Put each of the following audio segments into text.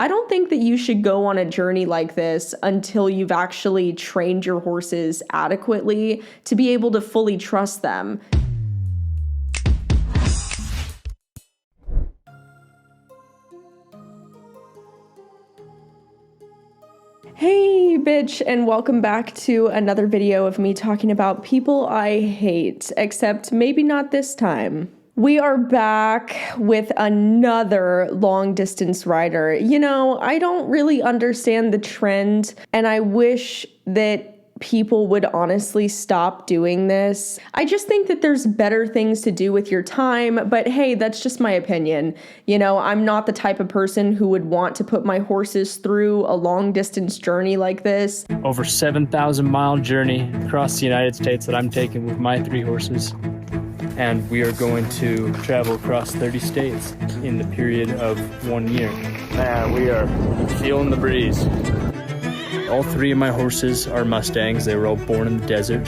I don't think that you should go on a journey like this until you've actually trained your horses adequately to be able to fully trust them. Hey bitch, and welcome back to another video of me talking about people I hate, except maybe not this time. We are back with another long distance rider. You know, I don't really understand the trend, and I wish that people would honestly stop doing this. I just think that there's better things to do with your time, but hey, that's just my opinion. You know, I'm not the type of person who would want to put my horses through a long distance journey like this. Over 7,000-mile journey across the United States that I'm taking with my 3 horses. And we are going to travel across 30 states in the period of 1 year. Man, we are feeling the breeze. All 3 of my horses are Mustangs. They were all born in the desert.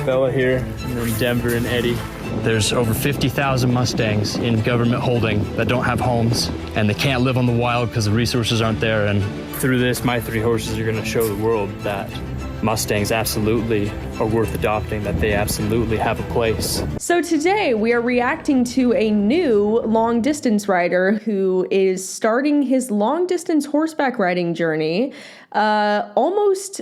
Bella here, and then Denver and Eddie. There's over 50,000 Mustangs in government holding that don't have homes, and they can't live on the wild because the resources aren't there. And through this, my 3 horses are going to show the world that Mustangs absolutely are worth adopting, that they absolutely have a place. So today we are reacting to a new long distance rider who is starting his long distance horseback riding journey almost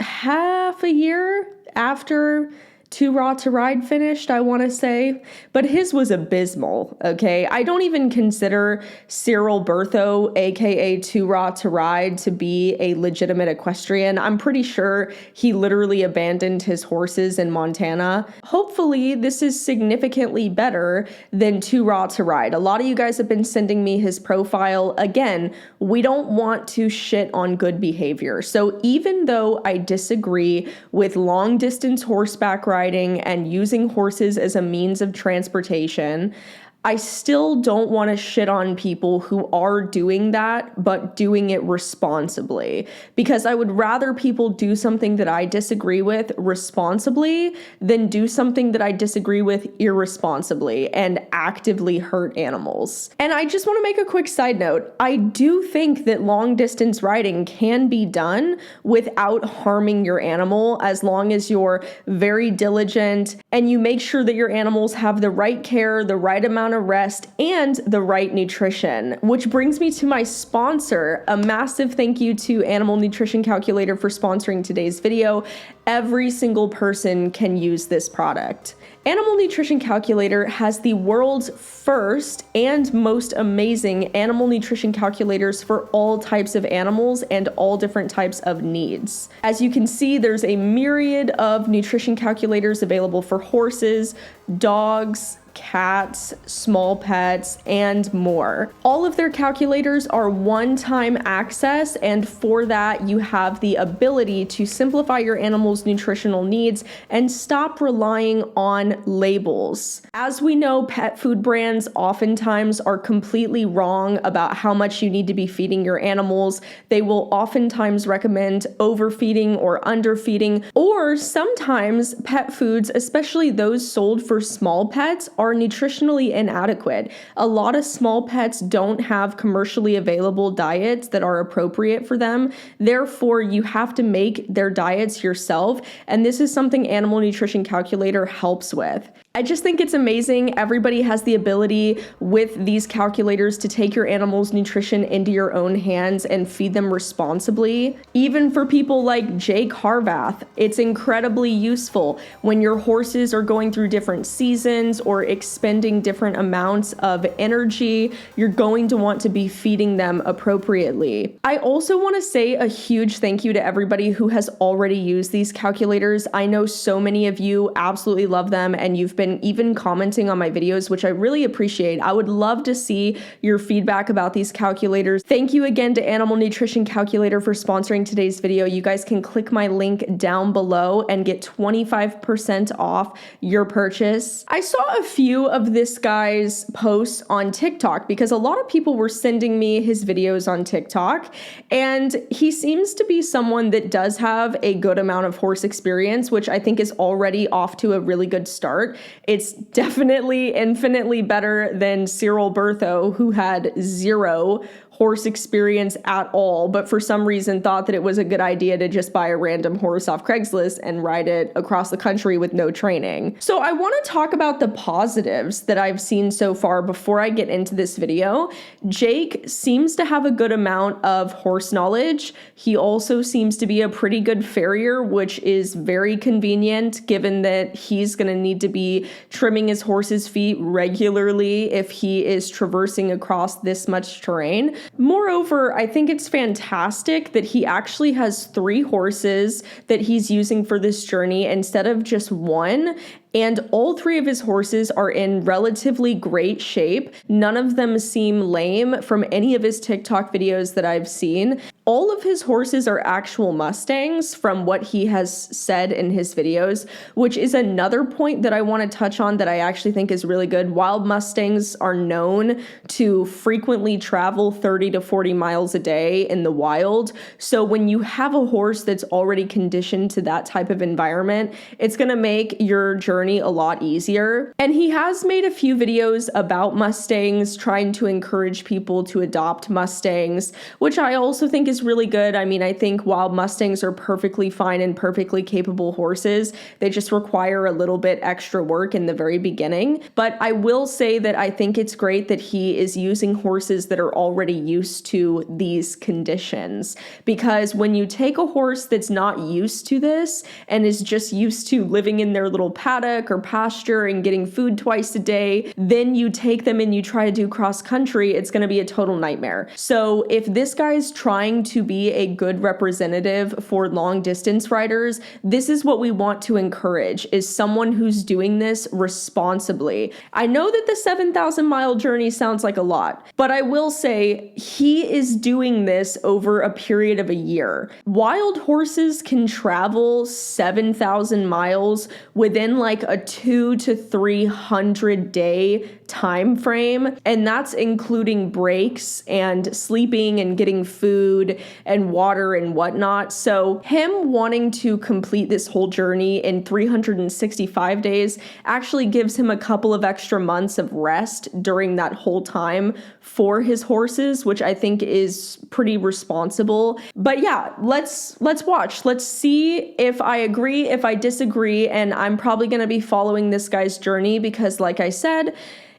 half a year after Too Raw to Ride finished, I want to say, but his was abysmal, okay? I don't even consider Cyril Bertho, aka Too Raw to Ride, to be a legitimate equestrian. I'm pretty sure he literally abandoned his horses in Montana. Hopefully, this is significantly better than Too Raw to Ride. A lot of you guys have been sending me his profile. Again, we don't want to shit on good behavior. So even though I disagree with long distance horseback riding and using horses as a means of transportation, I still don't want to shit on people who are doing that, but doing it responsibly. Because I would rather people do something that I disagree with responsibly than do something that I disagree with irresponsibly and actively hurt animals. And I just want to make a quick side note. I do think that long distance riding can be done without harming your animal, as long as you're very diligent and you make sure that your animals have the right care, the right amount of rest, and the right nutrition. Which brings me to my sponsor. A massive thank you to Animal Nutrition Calculator for sponsoring today's video. Every single person can use this product. Animal Nutrition Calculator has the world's first and most amazing animal nutrition calculators for all types of animals and all different types of needs. As you can see, there's a myriad of nutrition calculators available for horses, dogs, cats, small pets, and more. All of their calculators are one-time access, and for that you have the ability to simplify your animal's nutritional needs and stop relying on labels. As we know, pet food brands oftentimes are completely wrong about how much you need to be feeding your animals. They will oftentimes recommend overfeeding or underfeeding, or sometimes pet foods, especially those sold for small pets, are nutritionally inadequate. A lot of small pets don't have commercially available diets that are appropriate for them. Therefore, you have to make their diets yourself, and this is something Animal Nutrition Calculator helps with. I just think it's amazing. Everybody has the ability with these calculators to take your animal's nutrition into your own hands and feed them responsibly. Even for people like Jake Harvath, it's incredibly useful when your horses are going through different seasons or expending different amounts of energy. You're going to want to be feeding them appropriately. I also want to say a huge thank you to everybody who has already used these calculators. I know so many of you absolutely love them, and you've been even commenting on my videos, which I really appreciate. I would love to see your feedback about these calculators. Thank you again to Animal Nutrition Calculator for sponsoring today's video. You guys can click my link down below and get 25% off your purchase. I saw a few of this guy's posts on TikTok because a lot of people were sending me his videos on TikTok, and he seems to be someone that does have a good amount of horse experience, which I think is already off to a really good start. It's definitely infinitely better than Cyril Bertho, who had 0 horse experience at all, but for some reason thought that it was a good idea to just buy a random horse off Craigslist and ride it across the country with no training. So I want to talk about the positives that I've seen so far before I get into this video. Jake seems to have a good amount of horse knowledge. He also seems to be a pretty good farrier, which is very convenient given that he's going to need to be trimming his horse's feet regularly if he is traversing across this much terrain. Moreover, I think it's fantastic that he actually has 3 horses that he's using for this journey instead of just one. And all 3 of his horses are in relatively great shape. None of them seem lame from any of his TikTok videos that I've seen. All of his horses are actual Mustangs from what he has said in his videos, which is another point that I want to touch on that I actually think is really good. Wild Mustangs are known to frequently travel 30 to 40 miles a day in the wild. So when you have a horse that's already conditioned to that type of environment, it's going to make your journey a lot easier. And he has made a few videos about Mustangs, trying to encourage people to adopt Mustangs, which I also think is really good. I mean, I think wild Mustangs are perfectly fine and perfectly capable horses. They just require a little bit extra work in the very beginning. But I will say that I think it's great that he is using horses that are already used to these conditions. Because when you take a horse that's not used to this and is just used to living in their little paddock or pasture and getting food twice a day, then you take them and you try to do cross country, it's going to be a total nightmare. So if this guy's trying to be a good representative for long distance riders, this is what we want to encourage, is someone who's doing this responsibly. I know that the 7,000 mile journey sounds like a lot, but I will say he is doing this over a period of a year. Wild horses can travel 7,000 miles within like a 200 to 300 day time frame, and that's including breaks and sleeping and getting food and water and whatnot. So him wanting to complete this whole journey in 365 days actually gives him a couple of extra months of rest during that whole time for his horses, which I think is pretty responsible. But yeah, let's watch. Let's see if I agree, if I disagree, and I'm probably going to be following this guy's journey because, like I said,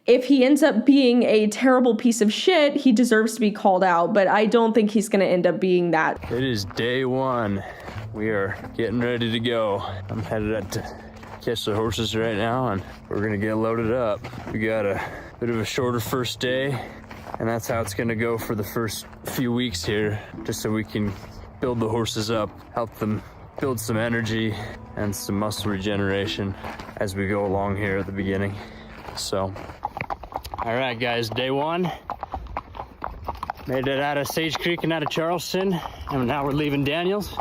if he ends up being a terrible piece of shit, he deserves to be called out, but I don't think he's going to end up being that. It is day 1. We are getting ready to go. I'm headed out to catch the horses right now, and we're going to get loaded up. We got a bit of a shorter first day, and that's how it's going to go for the first few weeks here, just so we can build the horses up, help them build some energy and some muscle regeneration as we go along here at the beginning. So, all right, guys, day 1. Made it out of Sage Creek and out of Charleston, and now we're leaving Daniels.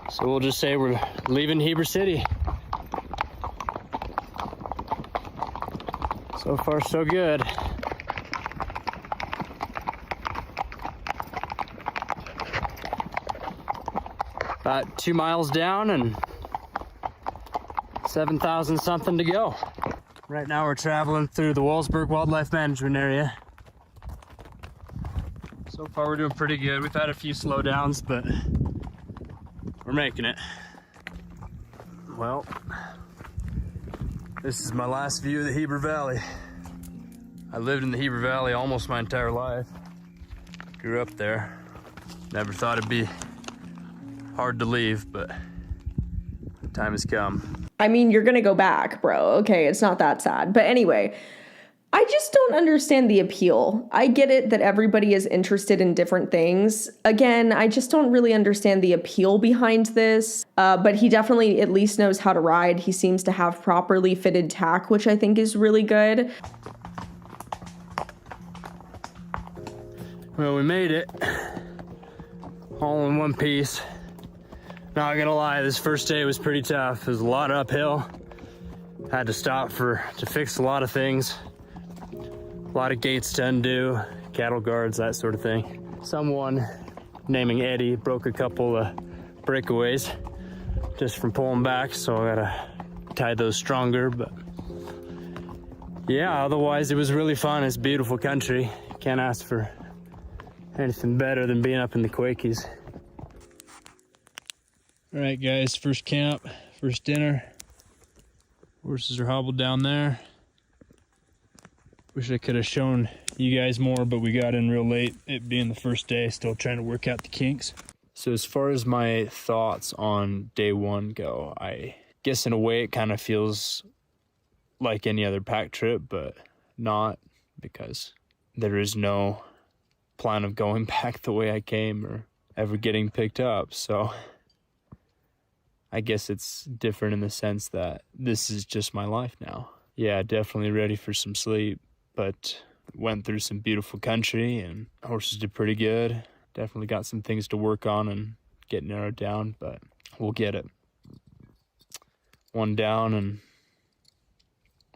So we'll just say we're leaving Heber City. So far, so good. About 2 miles down and 7,000 something to go. Right now we're traveling through the Wallsburg Wildlife Management Area. So far we're doing pretty good. We've had a few slowdowns, but we're making it. Well, this is my last view of the Heber Valley. I lived in the Heber Valley almost my entire life. Grew up there. Never thought it'd be hard to leave, but time has come. I mean, you're gonna go back, bro. Okay, it's not that sad. But anyway, I just don't understand the appeal. I get it that everybody is interested in different things. Again, I just don't really understand the appeal behind this. But he definitely at least knows how to ride. He seems to have properly fitted tack, which I think is really good. Well, we made it. All in one piece. Not gonna lie, this first day was pretty tough. It was a lot uphill. Had to stop to fix a lot of things. A lot of gates to undo, cattle guards, that sort of thing. Someone naming Eddie broke a couple of breakaways just from pulling back, so I gotta tie those stronger. But yeah, otherwise it was really fun. It's beautiful country. Can't ask for anything better than being up in the Quakies. All right, guys, first camp, first dinner. Horses are hobbled down there. Wish I could have shown you guys more, but we got in real late, it being the first day, still trying to work out the kinks. So as far as my thoughts on day one go, I guess in a way it kind of feels like any other pack trip, but not, because there is no plan of going back the way I came or ever getting picked up. So I guess it's different in the sense that this is just my life now. Yeah, definitely ready for some sleep, but went through some beautiful country and horses did pretty good. Definitely got some things to work on and get narrowed down, but we'll get it. One down and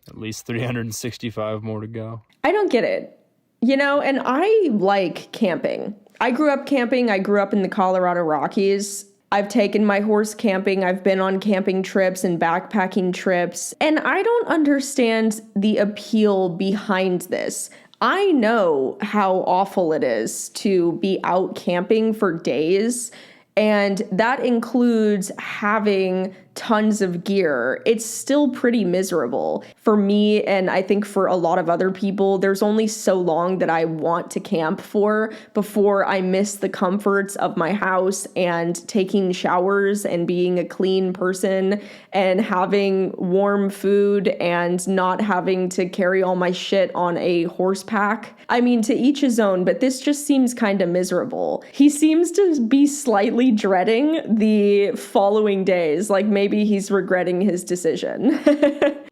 at least 365 more to go. I don't get it. You know, and I like camping. I grew up camping. I grew up in the Colorado Rockies. I've taken my horse camping. I've been on camping trips and backpacking trips. And I don't understand the appeal behind this. I know how awful it is to be out camping for days, and that includes having tons of gear. It's still pretty miserable for me, and I think for a lot of other people. There's only so long that I want to camp for before I miss the comforts of my house and taking showers and being a clean person and having warm food and not having to carry all my shit on a horse pack. I mean, to each his own, but this just seems kind of miserable. He seems to be slightly dreading the following days, like maybe he's regretting his decision.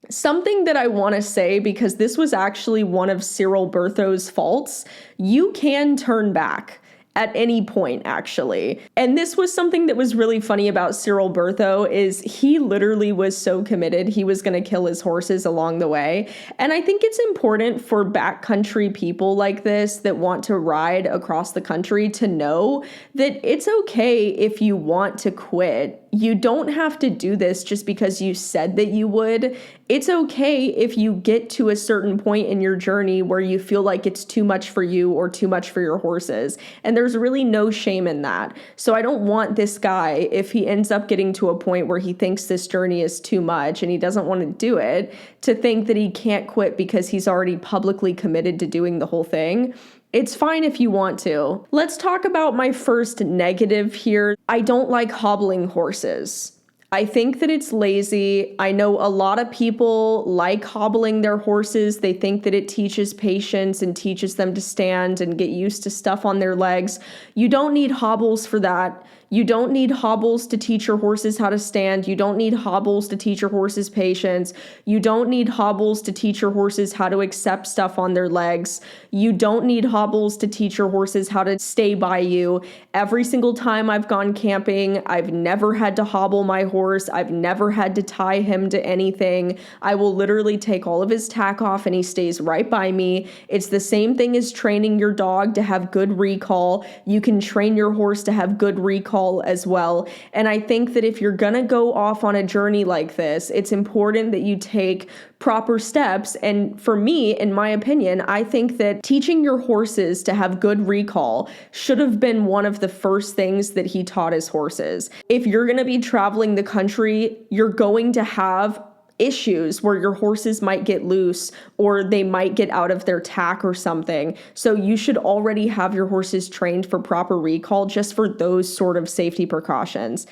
Something that I want to say, because this was actually one of Cyril Berthoud's faults, you can turn back at any point, actually. And this was something that was really funny about Cyril Berthoud, is he literally was so committed he was going to kill his horses along the way. And I think it's important for backcountry people like this that want to ride across the country to know that it's okay if you want to quit. You don't have to do this just because you said that you would. It's okay if you get to a certain point in your journey where you feel like it's too much for you or too much for your horses. And there's really no shame in that. So I don't want this guy, if he ends up getting to a point where he thinks this journey is too much and he doesn't want to do it, to think that he can't quit because he's already publicly committed to doing the whole thing. It's fine if you want to. Let's talk about my first negative here. I don't like hobbling horses. I think that it's lazy. I know a lot of people like hobbling their horses. They think that it teaches patience and teaches them to stand and get used to stuff on their legs. You don't need hobbles for that. You don't need hobbles to teach your horses how to stand. You don't need hobbles to teach your horses patience. You don't need hobbles to teach your horses how to accept stuff on their legs. You don't need hobbles to teach your horses how to stay by you. Every single time I've gone camping, I've never had to hobble my horse. I've never had to tie him to anything. I will literally take all of his tack off and he stays right by me. It's the same thing as training your dog to have good recall. You can train your horse to have good recall as well. And I think that if you're gonna go off on a journey like this, it's important that you take proper steps. And for me, in my opinion, I think that teaching your horses to have good recall should have been one of the first things that he taught his horses. If you're gonna be traveling the country, you're going to have issues where your horses might get loose or they might get out of their tack or something. So you should already have your horses trained for proper recall just for those sort of safety precautions.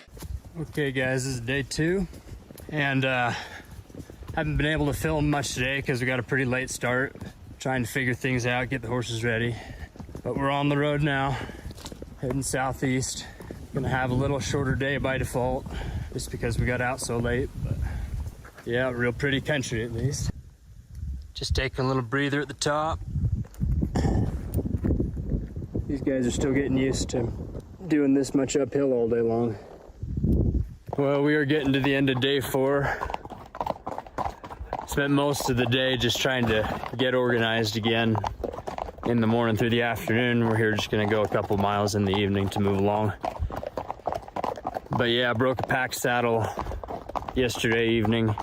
Okay guys, this is day 2 and haven't been able to film much today because we got a pretty late start, trying to figure things out, get the horses ready. But we're on the road now, heading southeast. Gonna have a little shorter day by default just because we got out so late, but yeah, real pretty country at least. Just taking a little breather at the top. These guys are still getting used to doing this much uphill all day long. Well, we are getting to the end of day 4. Spent most of the day just trying to get organized again. In the morning through the afternoon, we're here just gonna go a couple miles in the evening to move along. But yeah, I broke a pack saddle yesterday evening,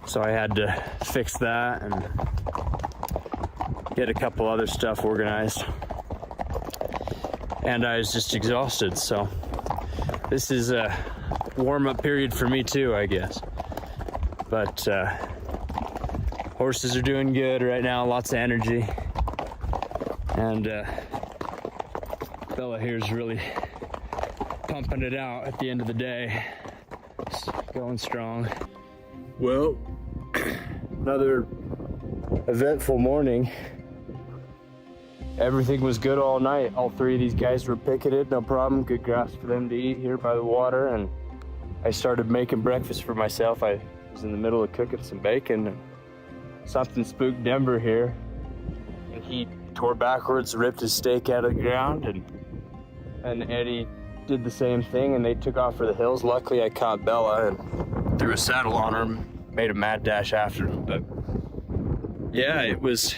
so I had to fix that, and get a couple other stuff organized. And I was just exhausted, so this is a warm-up period for me too, I guess. But horses are doing good right now, lots of energy. And Bella here is really pumping it out at the end of the day. It's going strong. Well, another eventful morning. Everything was good all night. All three of these guys were picketed, no problem. Good grass for them to eat here by the water. And I started making breakfast for myself. I was in the middle of cooking some bacon, and something spooked Denver here. And he tore backwards, ripped his steak out of the ground, and Eddie did the same thing, and they took off for the hills. Luckily, I caught Bella and threw a saddle on her and made a mad dash after him. But yeah, it was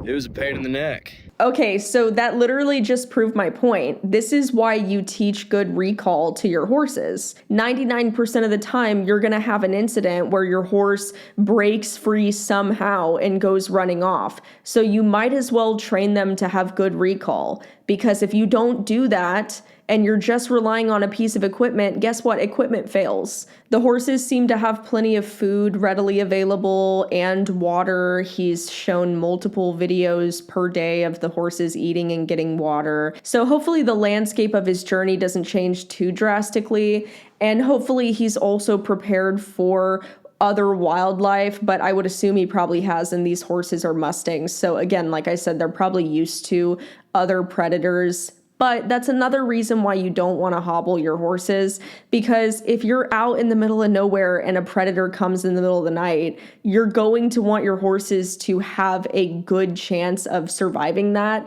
a pain in the neck. Okay, so that literally just proved my point. This is why you teach good recall to your horses. 99% of the time, you're going to have an incident where your horse breaks free somehow and goes running off. So you might as well train them to have good recall, because if you don't do that and you're just relying on a piece of equipment, guess what? Equipment fails. The horses seem to have plenty of food readily available and water. He's shown multiple videos per day of the horses eating and getting water. So hopefully the landscape of his journey doesn't change too drastically. And hopefully he's also prepared for other wildlife, but I would assume he probably has, and these horses are Mustangs. So again, like I said, they're probably used to other predators. But that's another reason why you don't want to hobble your horses, because if you're out in the middle of nowhere and a predator comes in the middle of the night, you're going to want your horses to have a good chance of surviving that.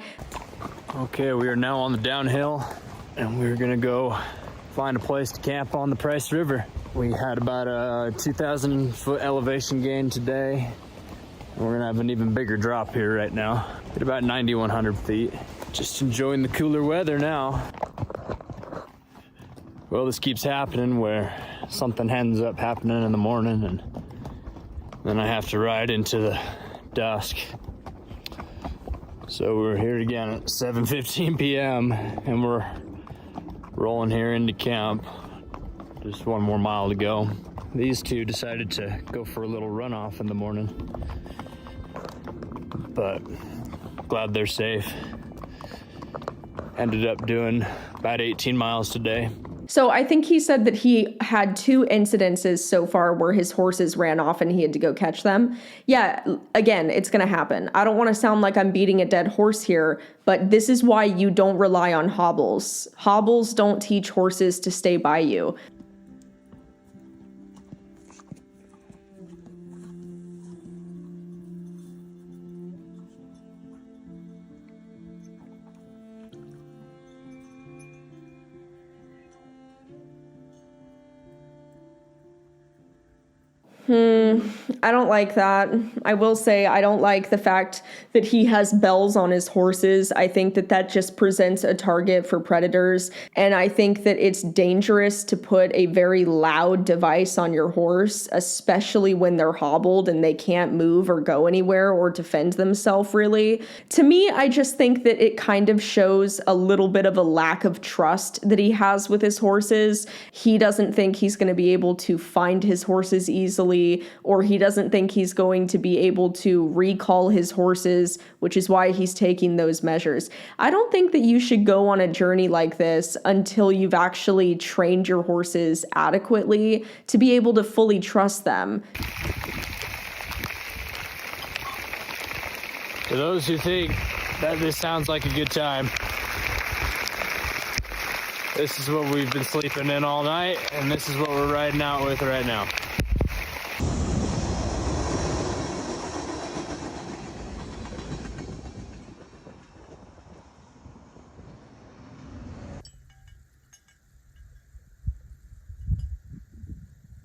Okay, we are now on the downhill, and we're gonna go find a place to camp on the Price River. We had about a 2,000 foot elevation gain today. And we're gonna have an even bigger drop here right now at about 9,100 feet. Just enjoying the cooler weather now. Well, this keeps happening where something ends up happening in the morning, and then I have to ride into the dusk. So we're here again at 7:15 p.m. and we're rolling here into camp. Just one more mile to go. These two decided to go for a little runoff in the morning, but glad they're safe. Ended up doing about 18 miles today. So I think he said that he had 2 incidences so far where his horses ran off and he had to go catch them. Yeah, again, it's going to happen. I don't want to sound like I'm beating a dead horse here, but this is why you don't rely on hobbles. Hobbles don't teach horses to stay by you. I don't like that. I will say I don't like the fact that he has bells on his horses. I think that that just presents a target for predators. And I think that it's dangerous to put a very loud device on your horse, especially when they're hobbled and they can't move or go anywhere or defend themselves really. To me, I just think that it kind of shows a little bit of a lack of trust that he has with his horses. He doesn't think he's going to be able to find his horses easily, or he doesn't think he's going to be able to recall his horses, which is why he's taking those measures. I don't think that you should go on a journey like this until you've actually trained your horses adequately to be able to fully trust them. To those who think that this sounds like a good time, this is what we've been sleeping in all night, and this is what we're riding out with right now.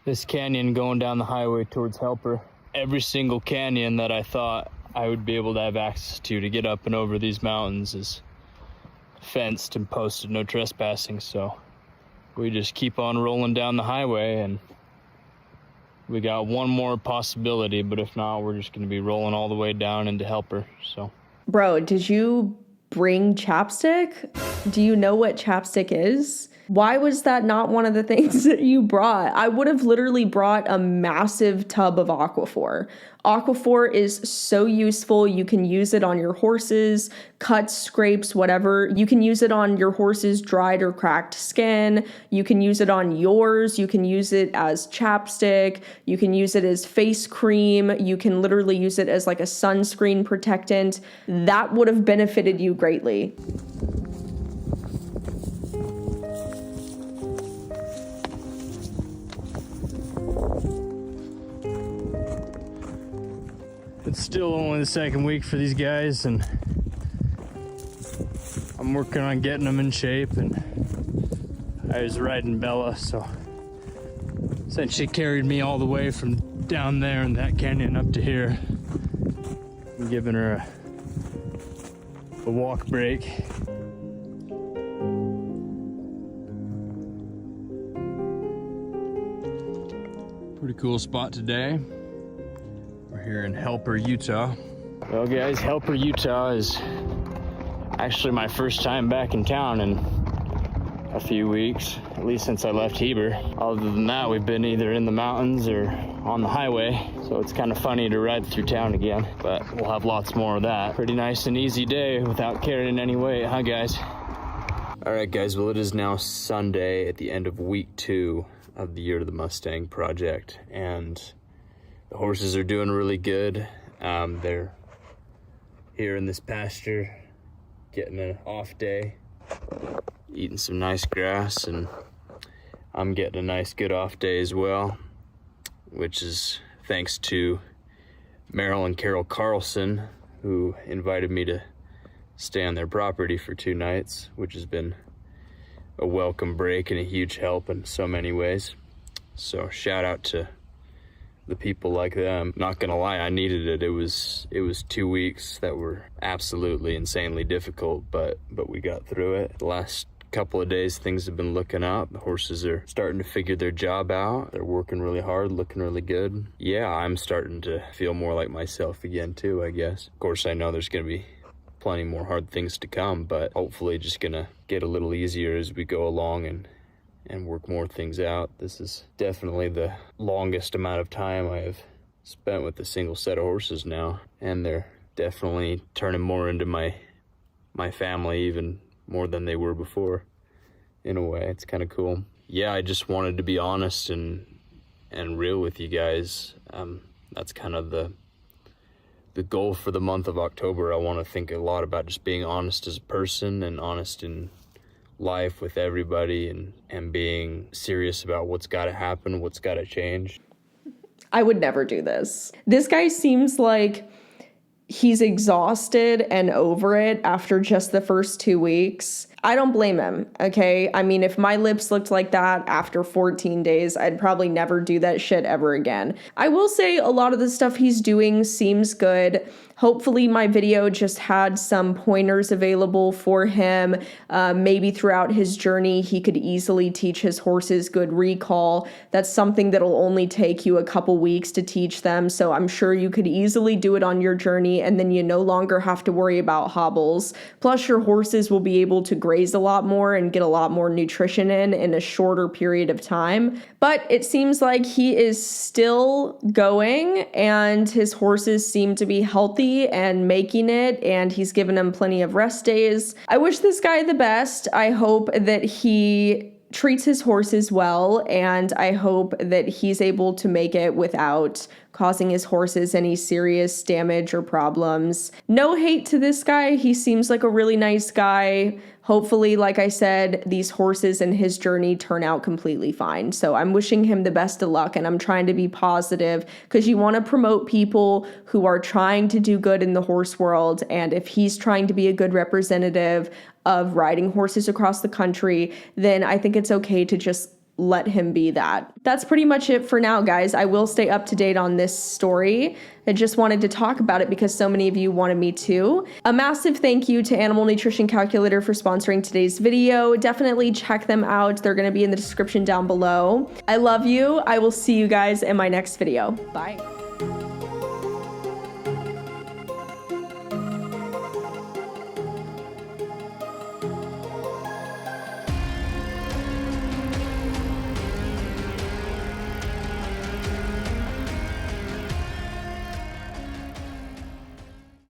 This canyon going down the highway towards Helper, every single canyon that I thought I would be able to have access to get up and over these mountains is fenced and posted no trespassing, so we just keep on rolling down the highway, and we got one more possibility, but if not, we're just going to be rolling all the way down into Helper. So, bro, did you bring chapstick? Do you know what chapstick is? Why was that not one of the things that you brought? I would have literally brought a massive tub of Aquaphor. Aquaphor is so useful. You can use it on your horses, cuts, scrapes, whatever. You can use it on your horse's dried or cracked skin. You can use it on yours. You can use it as chapstick. You can use it as face cream. You can literally use it as like a sunscreen protectant. That would have benefited you greatly. It's still only the second week for these guys, and I'm working on getting them in shape. And I was riding Bella, so since she carried me all the way from down there in that canyon up to here, I'm giving her a walk break. Pretty cool spot today. We're here in Helper, Utah. Well, guys, Helper, Utah is actually my first time back in town in a few weeks, at least since I left Heber. Other than that, we've been either in the mountains or on the highway, so it's kind of funny to ride through town again, but we'll have lots more of that. Pretty nice and easy day without carrying any weight, huh, guys? All right, guys, well, it is now Sunday at the end of week 2 of the Year of the Mustang project, and the horses are doing really good. They're here in this pasture, getting an off day, eating some nice grass, and I'm getting a nice good off day as well, which is thanks to Merrill and Carol Carlson, who invited me to stay on their property for 2 nights, which has been a welcome break and a huge help in so many ways. So shout out to the people like them. Not gonna lie, I needed it. It was 2 weeks that were absolutely insanely difficult, but we got through it. The last couple of days, things have been looking up. The horses are starting to figure their job out. They're working really hard, looking really good. Yeah, I'm starting to feel more like myself again too, I guess. Of course, I know there's gonna be plenty more hard things to come, but hopefully just gonna get a little easier as we go along and work more things out. This is definitely the longest amount of time I have spent with a single set of horses now, and they're definitely turning more into my family, even more than they were before. In a way, it's kind of cool. Yeah, I just wanted to be honest and real with you guys. That's kind of the goal for the month of October. I want to think a lot about just being honest as a person and honest in life with everybody, and being serious about what's got to happen, what's got to change. I would never do this. This guy seems like he's exhausted and over it after just the first 2 weeks. I don't blame him, okay? I mean, if my lips looked like that after 14 days, I'd probably never do that shit ever again. I will say a lot of the stuff he's doing seems good. Hopefully my video just had some pointers available for him. Maybe throughout his journey, he could easily teach his horses good recall. That's something that'll only take you a couple weeks to teach them. So I'm sure you could easily do it on your journey, and then you no longer have to worry about hobbles. Plus your horses will be able to graze a lot more and get a lot more nutrition in a shorter period of time. But it seems like he is still going, and his horses seem to be healthy and making it, and he's given them plenty of rest days. I wish this guy the best. I hope that he treats his horses well, and I hope that he's able to make it without causing his horses any serious damage or problems. No hate to this guy. He seems like a really nice guy. Hopefully, like I said, these horses and his journey turn out completely fine. So I'm wishing him the best of luck, and I'm trying to be positive because you want to promote people who are trying to do good in the horse world. And if he's trying to be a good representative of riding horses across the country, then I think it's okay to just let him be that. That's pretty much it for now, guys. I will stay up to date on this story. I just wanted to talk about it because so many of you wanted me to. A massive thank you to Animal Nutrition Calculator for sponsoring today's video. Definitely check them out. They're going to be in the description down below. I love you. I will see you guys in my next video. Bye.